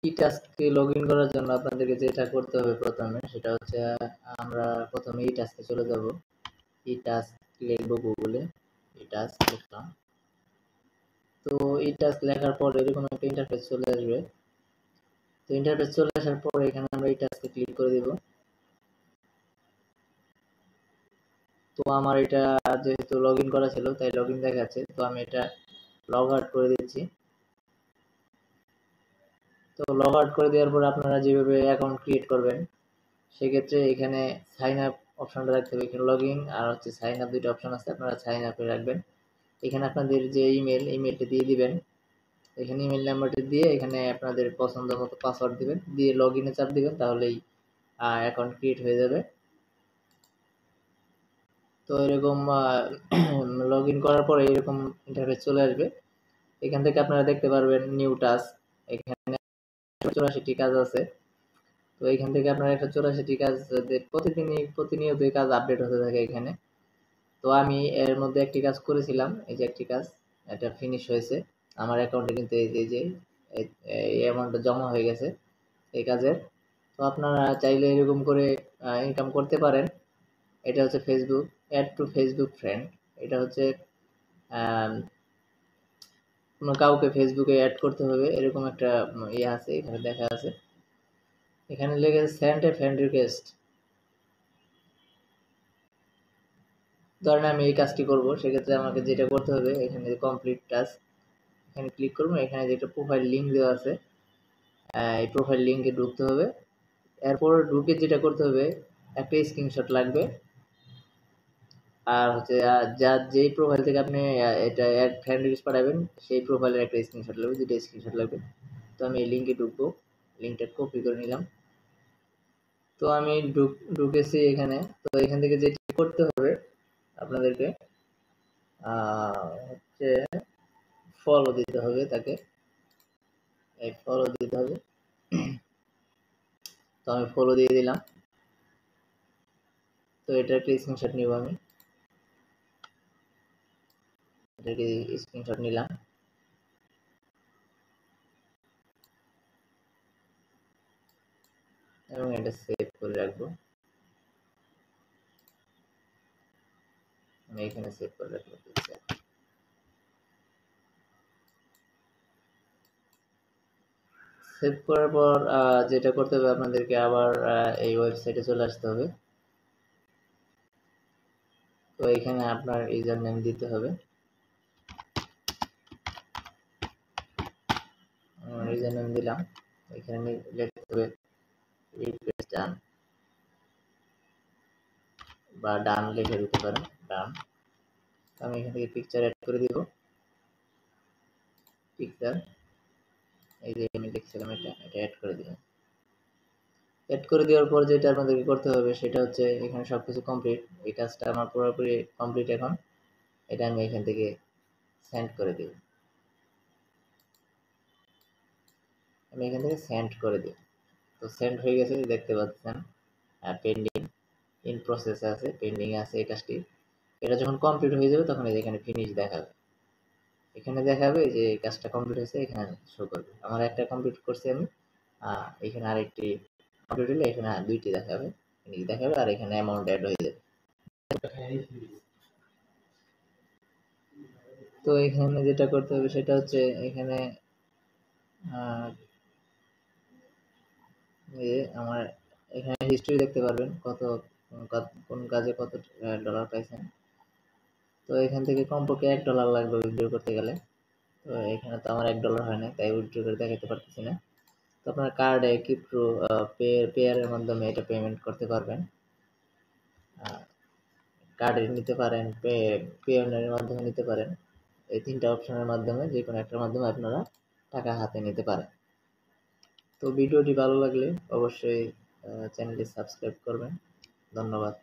E টাস্কে log in করার জন্য আপনাদেরকে যেটা করতে হবে প্রথমে সেটা হচ্ছে আমরা প্রথমে ই টাস্কে চলে যাব। ই টাস্ক লিখবো গুগলে, ই টাস্ক লিখলাম। তো ই টাস্ক লেখার পর এরকম একটা ইন্টারফেস চলে আসবে। তো ইন্টারফেস চলে আসার পর এখানে আমরা ই টাস্কে ক্লিক করে দিব। তো আমার এটা যেহেতু লগ ইন করা ছিল তাই লগ ইন দেখাচ্ছে, তো আমি এটা লগ আউট করে দিচ্ছি। তো লগ আউট করে দেওয়ার পর আপনারা যেভাবে অ্যাকাউন্ট ক্রিয়েট করবেন সেক্ষেত্রে এখানে সাইন আপ অপশনটা রাখতে হবে। এখানে লগ ইন আর হচ্ছে সাইন আপ দুটো অপশন আছে, আপনারা সাইন আপে রাখবেন। এখানে আপনাদের যে ইমেলটা দিয়ে দিবেন, এখানে ইমেল নাম্বারটা দিয়ে এখানে আপনাদের পছন্দ মতো পাসওয়ার্ড দিবেন, দিয়ে লগ ইনে চাপ দিবেন, তাহলেই অ্যাকাউন্ট ক্রিয়েট হয়ে যাবে। তো এরকম লগ ইন করার পরে এরকম ইন্টারফেস চলে আসবে। এখান থেকে আপনারা দেখতে পারবেন নিউ টাস্ক, এখানে 84টি কাজ আছে। তো এখান থেকে আপনারা 184টি কাজ প্রতিনিয়ত এই কাজ আপডেট হতে থাকে এখানে। তো আমি এর মধ্যে একটি কাজ করেছিলাম, এই যে একটি কাজ এটা ফিনিশ হয়েছে আমার অ্যাকাউন্টে, কিন্তু এই অ্যামাউন্টটা জমা হয়ে গেছে এই কাজের। তো আপনারা চাইলে এরকম করে ইনকাম করতে পারেন। এটা হচ্ছে Facebook add to Facebook friend. এটা হচ্ছে কোনো কাউকে ফেসবুকে অ্যাড করতে হবে এরকম একটা ইয়ে আছে, এখানে দেখা আছে, এখানে লেগে সেন্ড এ ফ্রেন্ড রিকোয়েস্ট। ধরেন আমি এই কাজটি করব, সেক্ষেত্রে আমাকে যেটা করতে হবে এখানে কমপ্লিট টাস্ক, এখানে ক্লিক করবো। এখানে যেটা প্রোফাইল লিঙ্ক দেওয়া আছে এই প্রোফাইল লিঙ্কে ঢুকতে হবে। এরপর ঢুকে যেটা করতে হবে একটা স্ক্রিনশট লাগবে, আর হচ্ছে যার যেই প্রোফাইল থেকে আপনি এটা অ্যাড ফ্রেন্ড রিকোয়েস্ট পাঠাবেন সেই প্রোফাইলের একটা স্ক্রিনশট লাগবে, দুটো স্ক্রিনশট লাগবে। তো আমি এই লিঙ্কে ঢুকবো, লিঙ্কটা কপি করে নিলাম। তো আমি ঢুকেছি এখানে। তো এখান থেকে যেটি করতে হবে আপনাদেরকে হচ্ছে ফলো দিতে হবে তাকে, এই ফলো দিতে হবে। তো আমি ফলো দিয়ে দিলাম। তো এটা একটা স্ক্রিনশট নিব, আমি এটাকে স্ক্রিনশট নিলাম। এবং এটা সেভ করে রাখবো, আমি এখানে সেভ করে রাখবো। সেভ করার পর যেটা করতে হবে আপনাদেরকে আবার এই ওয়েবসাইটে চলে আসতে হবে। তো এখানে আপনার ইউজার নেম দিতে হবে, ইউজার নেম দিলাম। এখানে লিখতে হবে রিকোয়েস্ট ডান, বা ডান লিখে দিতে পারেন, ডান। আমি এখান থেকে পিকচার অ্যাড করে দিব, পিকচার এই যে আমি লিখছিলাম এটা অ্যাড করে দিলাম। অ্যাড করে দেওয়ার পর যেটা আপনাদেরকে করতে হবে সেটা হচ্ছে এখানে সবকিছু কমপ্লিট, এই কাজটা আমার পুরোপুরি কমপ্লিট। এখন এটা আমি এখান থেকে সেন্ড করে দিব, আমি এখান থেকে সেন্ড করে দিই। তো সেন্ড হয়ে গেছে দেখতে পাচ্ছেন, পেন্ডিং ইন প্রসেস আছে, পেন্ডিং আছে এই কাজটি। এটা যখন কমপ্লিট হয়ে যাবে তখন এখানে ফিনিশ দেখাবে, এখানে দেখাবে যে কাজটা কমপ্লিট হয়েছে, এখানে শো করবে। আমার একটা কমপ্লিট করছি আমি, এখানে আরেকটি কমপ্লিট হলে এখানে দুইটি দেখাবে, ফিনিশ দেখাবে, আর এখানে অ্যামাউন্ট অ্যাড হয়ে যাবে। তো এখানে যেটা করতে হবে সেটা হচ্ছে এখানে আমার এখানে হিস্ট্রি দেখতে পারবেন, কোন কাজে কত ডলার পাইছেন। তো এখান থেকে কমপক্ষে $1 লাগবে উইথড্র করতে গেলে। তো এখানে তো আমার $1 হয় না, তাই উইথড্র করে দেখাতে পারতেছি না। তো আপনার কার্ডে ক্রিপ্টো পেয়ারের মাধ্যমে এটা পেমেন্ট করতে পারবেন, কার্ডে নিতে পারেন, পেওনের মাধ্যমে নিতে পারেন। এই তিনটা অপশনের মাধ্যমে যে কোনো একটার মাধ্যমে আপনারা টাকা হাতে নিতে পারেন। তো ভিডিওটি ভালো লাগলে অবশ্যই চ্যানেলটি সাবস্ক্রাইব করবেন। ধন্যবাদ।